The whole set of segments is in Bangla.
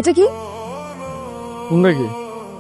এটা কি? তোমরা কি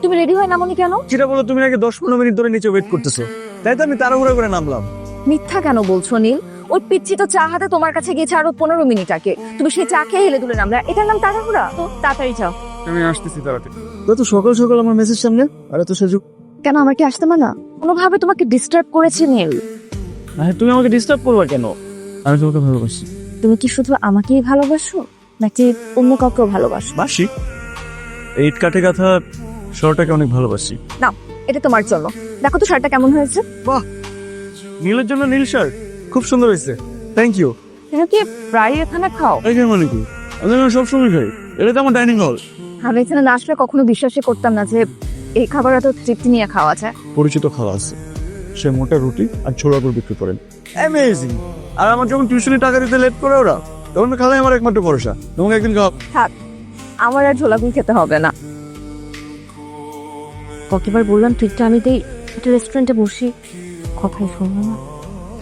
তুমি রেডি হয় নামনি কেন? যেটা বলো, তুমি নাকি 10-15 মিনিট ধরে নিচে ওয়েট করতেছো, তাই তো আমি তাড়াহুড়া করে নামলাম। মিথ্যা কেন বলছো নীল? ওই পিচ্ছি তো চা হাতে তোমার কাছে গিয়েছে আরো 15 মিনিট আগে। তুমি সেই চা খেয়ে হেলে দুলে নামলা, এটার নাম তাড়াহুড়া? তো তাড়াতাড়ি যাও। আমি আসতেছি তাড়াতাড়ি। তো সকাল সকাল আমার মেসেজ সামনে, আরে তো সুযোগ। কেন, আমার কি আসতে মানা? কোনোভাবে তোমাকে ডিস্টার্ব করেছে নীল? তুমি আমাকে ডিস্টার্ব করবা কেন? আমি তোমাকে ভালোবাসি। তুমি কি শুধু আমাকেই ভালোবাসো নাকি অন্য কাউকেও ভালোবাসো? বাসি এই ইট কাঠে গাথা শহরটাকে অনেক ভালোবাসি। না, এটা তোমার জন্য। দেখো তো শার্টটা কেমন হয়েছে। বাহ, নীলের জন্য নীল শার্ট খুব সুন্দর হয়েছে, থ্যাংক ইউ। তুমি কি প্রায় এখানে খাও? এইখানে মানে কি? আমি সবসময় খাই, এটা তো আমার ডাইনিং হল। আমি এখানে না আসলে কখনো বিশ্বাসই করতাম না যে এই খাবার এত তৃপ্তি নিয়ে খাওয়া যায়। পরিচিত খাওয়া আছে, সে মোটা রুটি আর ছোলা করে বিক্রি করেন, অ্যামেজিং। আর আমার যখন টিউশনি টাকা দিতে লেট করে ওরা, তখন খাওয়াই আমার একমাত্র ভরসা। তোমাকে একদিন খাওয়া। থাক, আমার আর ঝোলাগুল খেতে হবে না। কতবার বললাম ট্রিটটা আমি দিই, একটা রেস্টুরেন্টে বসি, কথাই শুনবো না।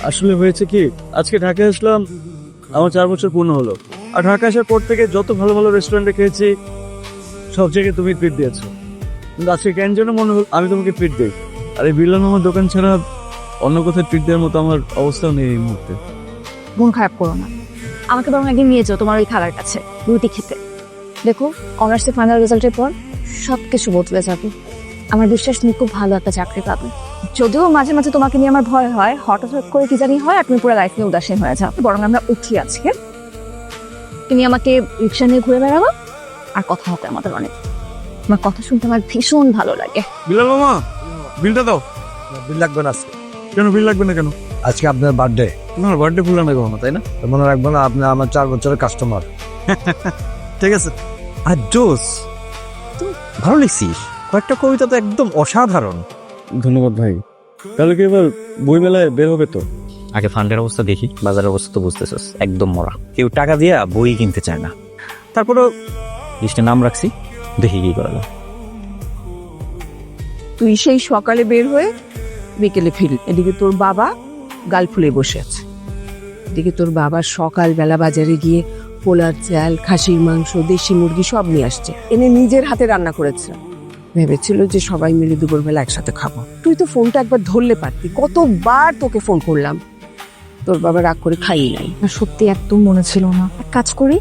আসলে হয়েছে কি, আজকে ঢাকায় আসলাম, আমার 4 বছর পূর্ণ হলো। আর ঢাকা আসার পর থেকে যত ভালো ভালো রেস্টুরেন্টে খেয়েছি, সব জায়গায় তুমি ট্রিট দিয়েছো। কিন্তু আজকে কেন যেন মনে হল আমি তোমাকে ট্রিট দিই। আর এই বিল্লান আমার দোকান ছাড়া অন্য কোথাও ট্রিট দেওয়ার মতো আমার অবস্থাও নেই এই মুহূর্তে। মন খারাপ করো না, আমাকে বরং একদিন নিয়ে যাও তোমার ওই খালার কাছে রুটি খেতে। দেখো, অনার্সের ফাইনাল রেজাল্টের পর সবকিছু বদলে যাবে। আমার বিশ্বাস তুমি খুব ভালো একটা চাকরি পাবে। যদিও মাঝে মাঝে তোমাকে নিয়ে আমার ভয় হয়, হঠাৎ করে কি জানি হয় আর তুমি পুরো লাইফ নিয়ে উদাসীন হয়ে যাও। বরং আমরা উঠি আজকে, তুমি আমাকে রিক্সা নিয়ে ঘুরে বেড়াবো আর কথা হবে আমাদের অনেক। তোমার কথা শুনতে আমার ভীষণ ভালো লাগে। বিলাল মামা, বিলটা দাও। বিল লাগবে না আজকে। কেন বিল লাগবে না কেন? আজকে আপনার বার্থডে, তোমার বার্থডে ভুললাম না কখনো, তাই না? মনে রাখবো না, আপনি আমার 4 বছরের কাস্টমার। ঠিক আছে। আর জোস, তুই ভালো লিখছিস, কয়েকটা কবিতা তো একদম অসাধারণ। ধন্যবাদ ভাই। তাহলে কি এবার বই মেলায় বের হবে তো? আগে ফান্ডের অবস্থা দেখি, বাজারের অবস্থা তো বুঝতেছস একদম মরা, কেউ টাকা দিয়া বই কিনতে চায় না। তারপরেও লিস্টে নাম রাখছি, দেখি কি করা যায়। তুই সেই সকালে বের হয়ে বিকেলে ফিরলি, এদিকে তোর বাবা গাল ফুলে বসে আছে। এদিকে তোর বাবা সকালবেলা বাজারে গিয়ে পোলার চাল, খাসির মাংস, দেশি মুরগি সব নিয়ে আসছে, এনে নিজের হাতে রান্না করেছে। ভেবেছিল যে সবাই মিলে দুপুরবেলা একসাথে খাবো। তুই তো ফোনটা একবার ধরলে পারতি, কতবার তোকে ফোন করলাম, তোর বাবা রাগ করে খাইয়ে নাই। আর সত্যি একদম মনে ছিল না। এক কাজ করি,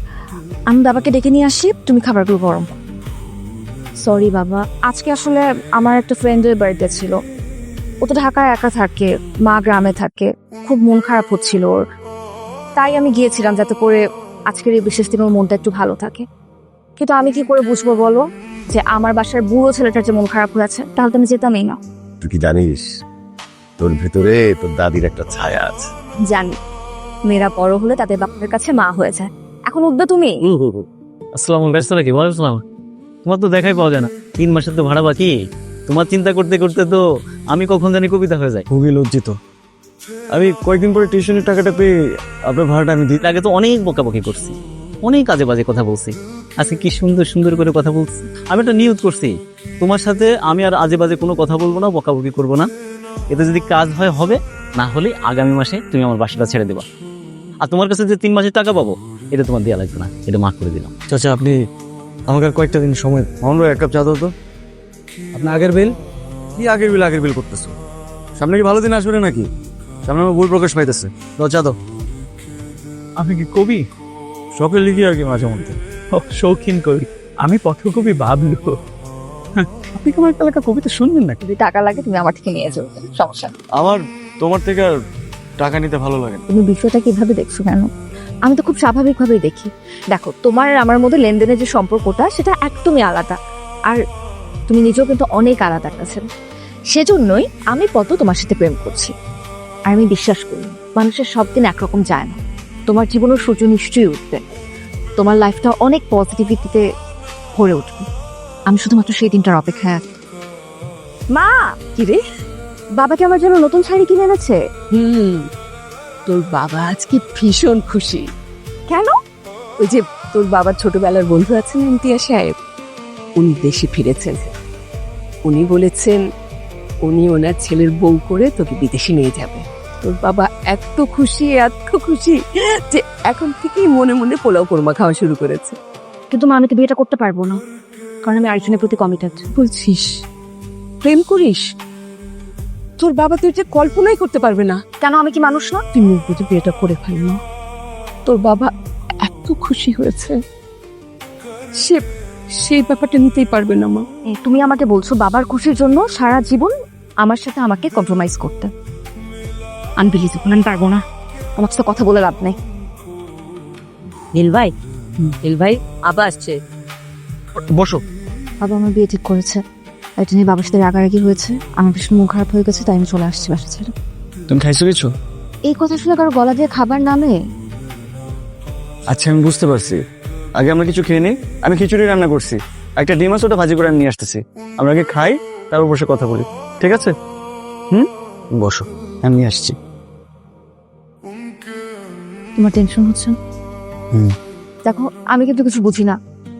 আমি বাবাকে ডেকে নিয়ে আসি, তুমি খাবারগুলো গরম। সরি বাবা, আজকে আসলে আমার একটা ফ্রেন্ডের বাড়িতে ছিল। ও তো ঢাকায় একা থাকে, মা গ্রামে থাকে, খুব মন খারাপ হচ্ছিল ওর। তাই আমি গিয়েছিলাম যাতে করে আজকের এই বিশেষ দিন ওর মনটা একটু ভালো থাকে। কিন্তু আমি কি করে বুঝবো বলো যে আমার বাসার বুড়ো ছেলেটার যে মন খারাপ হয়েছে? তাহলে তো আমি যেতামই না। তুই কি জানিস তোর ভেতরে তোর দাদির একটা ছায়া আছে? জানি, মেয়েরা বড় হলে তাদের বাপের কাছে মা হয়ে যায়। এখন উঠবে তুমি? আসসালামু ব্যস্ত নাকি? ওয়ালাইকুম আসসালাম। তোমার তো দেখাই পাওয়া যায় না, 3 মাসের তো ভাড়া বাকি। তোমার চিন্তা করতে করতে তো আমি কখন জানি কবিতা হয়ে যায়। খুবই লজ্জিত। আমি কয়েকদিন পরে টিউশনের টাকাটা পেয়ে আপনার ভাড়াটা আমি দিই। আগে তো অনেক বকাবকি করছি, অনেক আজে বাজে কথা বলছি। আজকে কি সুন্দর সুন্দর করে কথা বলছি। আমি একটা নিয়ত করছি, তোমার সাথে আমি আর আজে বাজে কোনো কথা বলবো না, বকাবকি করবো না। এতে যদি কাজ হয় হবে, না হলে আগামী মাসে তুমি আমার বাসাটা ছেড়ে দেবা। আর তোমার কাছে যে 3 মাসের টাকা পাবো, এটা তোমার দেওয়া লাগবে না, এটা মাফ করে দিলাম। চাচা, আপনি আমাকে আর কয়েকটা দিন সময়। মামুন, এক কাপ চা দাও তো। আপনার আগের বিল কি আগের বিল করতেছো? সামনে কি ভালো দিন আসবে নাকি? সামনে আমার বই প্রকাশ পাইতেছে, দাও চা দাও। আপনি কি কবি? শখে লিখি আর কি মাঝে মধ্যে। ও, শৌখিন কবি। আমি পথকবি ভাবলো। আপনি কি আমার একটা লেখা কবিতা শুনবেন না? যদি টাকা লাগে তুমি আমার থেকে নিয়ে যাও, সমস্যা নেই। আমার তোমার থেকে আর টাকা নিতে ভালো লাগে না। তুমি বিষয়টা কিভাবে দেখছো কেন? আমি তো খুব স্বাভাবিকভাবেই দেখি। দেখো, তোমার আর আমার মধ্যে লেনদেনের যে সম্পর্কটা, সেটা একদমই আলাদা। আর তুমি নিজেও কিন্তু অনেক আলাদা একটা ছেলে। সেজন্যই আমি তোমার সাথে প্রেম করছি। আর আমি বিশ্বাস করি মানুষের সব দিন একরকম যায় না। তোমার জীবনের সূর্য নিশ্চয়ই উঠবে, তোমার লাইফটা অনেক পজিটিভিটিতে ভরে উঠবে। আমি শুধুমাত্র সেই দিনটার অপেক্ষায় আছি। মা, কি রে, বাবাকে আমার জন্য নতুন শাড়ি কিনে এনেছে। তোর বাবা আজকে ভীষণ খুশি। কেন? ওই যে তোর বাবার ছোটবেলার বন্ধু আছেন ইমতিয়াজ সাহেব, উনি দেশে ফিরেছেন। উনি বলেছেন উনি ওনার ছেলের বউ করে তোকে বিদেশে নিয়ে যাবে। তোর বাবা এত খুশি যে এখন থেকেই মনে মনে পোলাও কোরমা খাওয়া শুরু করেছে। কিন্তু মা আমি তো বিয়েটা করতে পারবো না, কারণ আমি আরেকজনের প্রতি কমিটেড। বলছিস প্রেম করিস? তোর বাবা তো এটা কল্পনাই করতে পারবে না। কেন, আমি কি মানুষ না? তুই মুখ বুঝে বিয়েটা করে ফেল না। তোর বাবা এত খুশি হয়েছে, সে সেই ব্যাপারটা নিতেই পারবে না মা। তুমি আমাকে বলছো বাবার খুশির জন্য সারা জীবন আমার সাথে আমাকে কম্প্রোমাইজ করতে? আনবিলিভেবল, আমি পারবো না। আমার সাথে কথা বলে লাভ নেই। নীল ভাই আবার আসছে। বসো। বাবা আমার বিয়ে ঠিক করেছে, এটা নিয়ে বাবার সাথে রাগারাগি হয়েছে, আমার ভীষণ মন খারাপ হয়ে গেছে, তাই আমি চলে আসছি বাসা ছেড়ে। তুমি খাইছো কিছু? এই কথা শুনে কারো গলা দিয়ে খাবার নামে? আচ্ছা আমি বুঝতে পারছি, আগে আমরা কিছু খেয়ে নিই। আমি খিচুড়ি রান্না করছি, একটা ডিম আছে, ওটা ভাজি করে আমি নিয়ে আসতেছি। আমরা আগে খাই, তারপর বসে কথা বলি, ঠিক আছে? বসো, আমি নিয়ে আসছি। তোমার টেনশন হচ্ছে? দেখো আমি কিন্তু কিছু বুঝি না,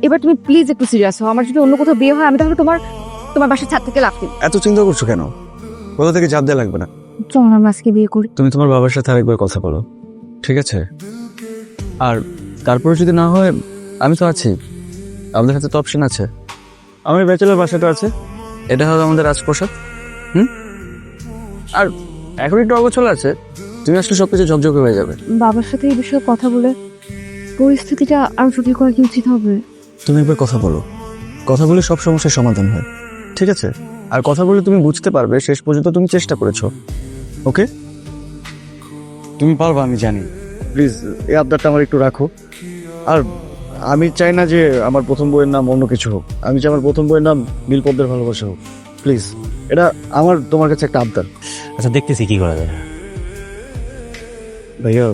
এবার তুমি প্লিজ একটু সিরিয়াস হও। আমার যদি অন্য কোথাও বিয়ে হয় আমি তাহলে তোমার বাসার ছাদ থেকে লাফ দিব। এত চিন্তা করছো কেন? কোথা থেকে চাপ দেওয়া লাগবে না। চলো না আমরা আজকে বিয়ে করি। তুমি তোমার বাবার সাথে আরেকবার কথা বলো, ঠিক আছে? আর তারপরে যদি না হয়, আমি তো আছি, আমাদের হাতে তো অপশন আছে। আমার ব্যাচেলর বাসাটা আছে, এটা হলো আমাদের রাজপ্রসাদ। আর এখন একটু অগোছল আছে, তুমি আসলে সবকিছু ঝকঝকে হয়ে যাবে। বাবার সাথে এই বিষয়ে কথা বলে পরিস্থিতিটা আরো জটিল করা কি উচিত হবে? তুমি একবার কথা বলো, কথা বলে সব সমস্যার সমাধান হয়, ঠিক আছে? আর কথা বলে তুমি বুঝতে পারবে শেষ পর্যন্ত তুমি চেষ্টা করেছো। ওকে, তুমি পারবা, আমি জানি। প্লিজ এই আবদারটা আমার একটু রাখো। আর আমি চাই না যে আমার প্রথম বইয়ের নাম অন্য কিছু হোক, আমি চাই আমার প্রথম বইয়ের নাম নীলপদ্মের ভালোবাসা হোক। প্লিজ, এটা আমার তোমার কাছে একটা আবদার। আচ্ছা দেখতেছি কি করা যায়। ভাইয়া,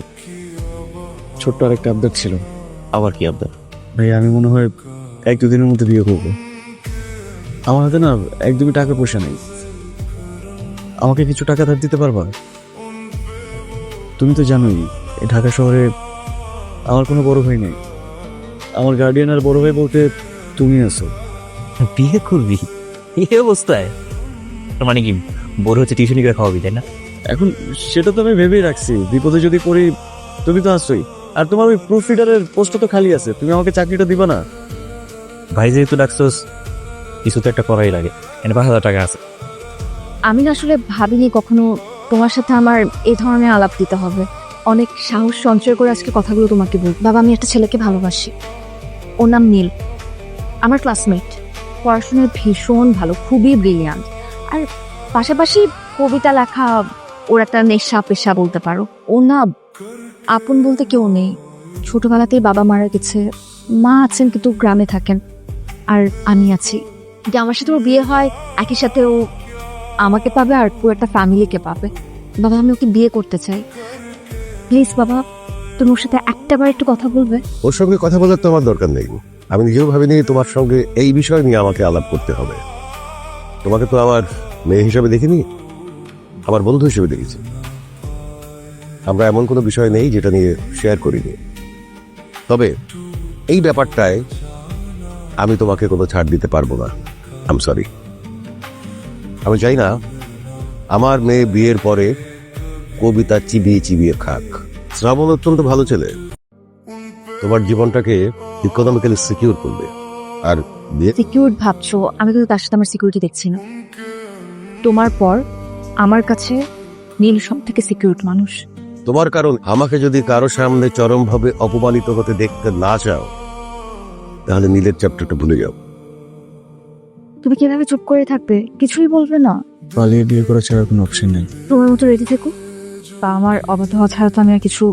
ছোট্ট আরেকটা আবদার ছিল। আবার কি আবদার? ভাইয়া আমি মনে হয় 1-2 দিনের মধ্যে বিয়ে করবো। আমার হাতে না একদমই টাকা পয়সা নেই, আমাকে কিছু টাকা ধার দিতে পারবা? তুমি তো জানোই এই ঢাকা শহরে আমার কোনো বড় ভাই নেই, আমার গার্ডিয়ান আর বড় ভাই বলতে তুমি আছো। বিয়ে করবি এই অবস্থায়? তার মানে কি বড় হচ্ছে টিউশনি করে খাওয়াবি, তাই না? এখন সেটা তো আমি ভেবেই রাখছি, বিপদে যদি পড়ি তুমি তো আসছোই। আর তোমার ওই প্রুফ রিডারের পোস্টটা তো খালি আছে, তুমি আমাকে চাকরিটা দিবা না? ভাই যেহেতু ডাকছোস, কিছু তো একটা করাই লাগে। এনে 5,000 টাকা আছে। আমি না আসলে ভাবিনি কখনো তোমার সাথে আমার এই ধরনের আলাপ দিতে হবে। অনেক সাহস সঞ্চয় করে আজকে কথাগুলো তোমাকে বল। বাবা আমি একটা ছেলেকে ভালোবাসি, ওর নাম নীল, আমার ক্লাসমেট, পড়াশোনায় ভীষণ ভালো, খুবই ব্রিলিয়ান্ট। আর পাশাপাশি কবিতা লেখা ওর একটা নেশা পেশা বলতে পারো। ও না আপন বলতে কেউ নেই, ছোটবেলাতেই বাবা মারা গেছে, মা আছেন কিন্তু গ্রামে থাকেন, আর আমি আছি। যে আমার সাথে ওর বিয়ে হয়, একই সাথে ও আমাকে পাবে আর পুরো একটা ফ্যামিলিকে পাবে। বাবা আমি ওকে বিয়ে করতে চাই, প্লিজ বাবা তুমি ওর সাথে একটাবার একটু কথা বলবে? ওর সঙ্গে কথা বলার তো আমার দরকার নেই। আমি নিজেও ভাবিনি তোমার সঙ্গে এই বিষয় নিয়ে আমাকে আলাপ করতে হবে। তোমাকে তো আমার মেয়ে হিসাবে দেখিনি, আমার বন্ধু হিসেবে দেখেছি। আমরা এমন কোনো বিষয় নেই যেটা নিয়ে শেয়ার করিনি। তবে এই ব্যাপারটায় আমি তোমাকে কোনো ছাড় দিতে পারবো না। I am sorry. আমি চাই না আমার মেয়ে বিয়ের পরে কবিতা চিবিয়ে চিবিয়ে খাক। শ্রাবণ অত্যন্ত ভালো ছেলে, তোমার জীবনটাকে ইকোনমিক্যালি সিকিউর করবে। আর সিকিউর ভাবছো, আমি কিন্তু তার সাথে আমার সিকিউরিটি দেখছি না। তোমার পর আমার কাছে নীল সব থেকে সিকিউর মানুষ। তোমার কারণ আমাকে যদি কারো সামনে চরমভাবে অপমানিত হতে দেখতে না চাও, তাহলে নীলের চ্যাপ্টারটা ভুলে যাও। তুমি কিভাবে চুপ করে থাকবে, কিছুই বলবে না? পালিয়ে বিয়ে করা ছাড়া কোনো অপশন নেই। তোমার মতো রেডি থেকো, বা আমার অবাধ হওয়া ছাড়া তো আমি আর কিছু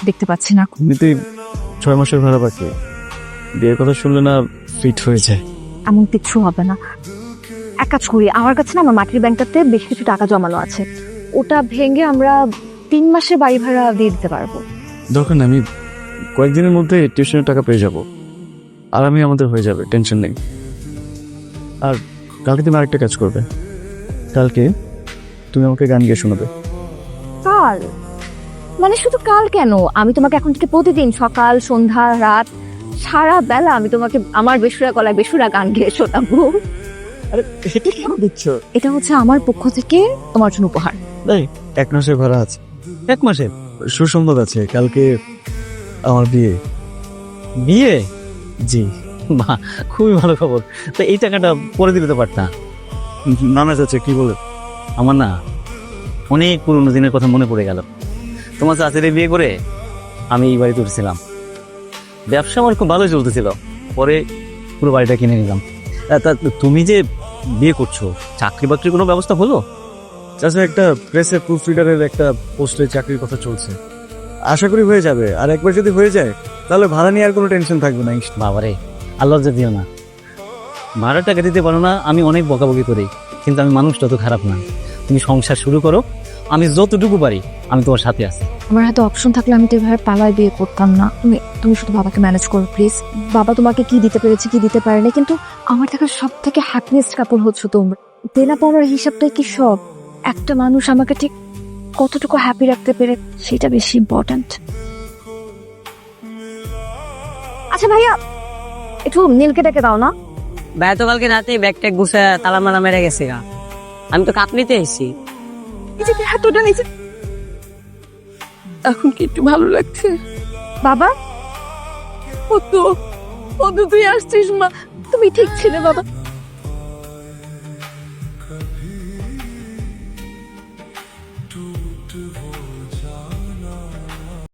দেখতে পাচ্ছি না। এমনিতেই 6 মাসের ভাড়া বাকি, বিয়ের কথা শুনলে না ফিট হয়ে যায়। এমন কিচ্ছু হবে না। এক কাজ করি, আমার কাছে না আমার মাটির ব্যাংকটাতে বেশ কিছু টাকা জমানো আছে, ওটা ভেঙে আমরা 3 মাসের বাড়ি ভাড়া দিয়ে দিতে পারবো। দরকার নেই, আমি কয়েকদিনের মধ্যে টিউশনের টাকা পেয়ে যাব, আর আমি আমাদের হয়ে যাবে, টেনশন নেই। আর কালকে তুমি আরেকটা কাজ করবে, কালকে তুমি আমাকে গান গিয়ে শোনাবে। কাল? মানে শুধু কাল কেন, আমি তোমাকে এখন থেকে প্রতিদিন সকাল সন্ধ্যা রাত সারা বেলা আমি তোমাকে আমার বেসুরা গলায় বেসুরা গান গেয়ে শোনাবো। আরে এটা কেন দিচ্ছ? এটা হচ্ছে আমার পক্ষ থেকে তোমার জন্য উপহার। তাই 1 মাসের ভাড়া আছে। 1 মাসের? সুসংবাদ আছে, কালকে আমার বিয়ে। বিয়ে? জি। বাহ, খুবই ভালো খবর। তো এই টাকাটা পরে দিতে তো পারতা। না না চাচা, কি বলে? আমার না অনেক পুরনো দিনের কথা মনে পড়ে গেল। তোমার চাচারে বিয়ে করে আমি এই বাড়িতে উঠছিলাম। ব্যবসা আমার খুব ভালোই চলতেছিল, পরে পুরো বাড়িটা কিনে নিলাম। তা তুমি যে বিয়ে করছো, চাকরি বাকরির কোনো ব্যবস্থা হলো? চাচা, একটা প্রেসে প্রুফ রিডারের একটা পোস্টে চাকরির কথা চলছে, আশা করি হয়ে যাবে। আর একবার যদি হয়ে যায় তাহলে ভাড়া নিয়ে আর কোনো টেনশন থাকবে না। বাবারে, আল্লাহ যা দিও না। ভাড়া টাকা দিতে পারো না, আমি অনেক বকাবকি করি, কিন্তু আমি মানুষটা তো খারাপ না। তুমি সংসার শুরু করো, আমি যতটুকু পারি আমি তোমার সাথে আছি। আমার হাতে অপশন থাকলে আমি তো এভাবে পালায় বিয়ে করতাম না। তুমি শুধু বাবাকে ম্যানেজ করো প্লিজ। বাবা তোমাকে কি দিতে পেরেছে কি দিতে পারেনি, কিন্তু আমার থেকে সব থেকে হ্যাপিয়েস্ট কাপল হচ্ছে তোমরা। দেনা পাওয়ার হিসাবটাই কি সব? একটা মানুষ আমাকে ঠিক কতটুকু হ্যাপি রাখতে পেরে সেটা বেশি ইম্পর্ট্যান্ট। আচ্ছা ভাইয়া, একটু নীলকে ডেকে দাও না। ভাই তো কালকে রাতে ব্যাগ ট্যাগ গুছে তালা মারা মেরে গেছে গা। আমি তো কাপ নিতে এসেছি। নিজেকে হাতটা নিচে। এখন কি একটু ভালো লাগছে? বাবা, কত তুই আসছিস মা? তুমি ঠিক ছিলে বাবা।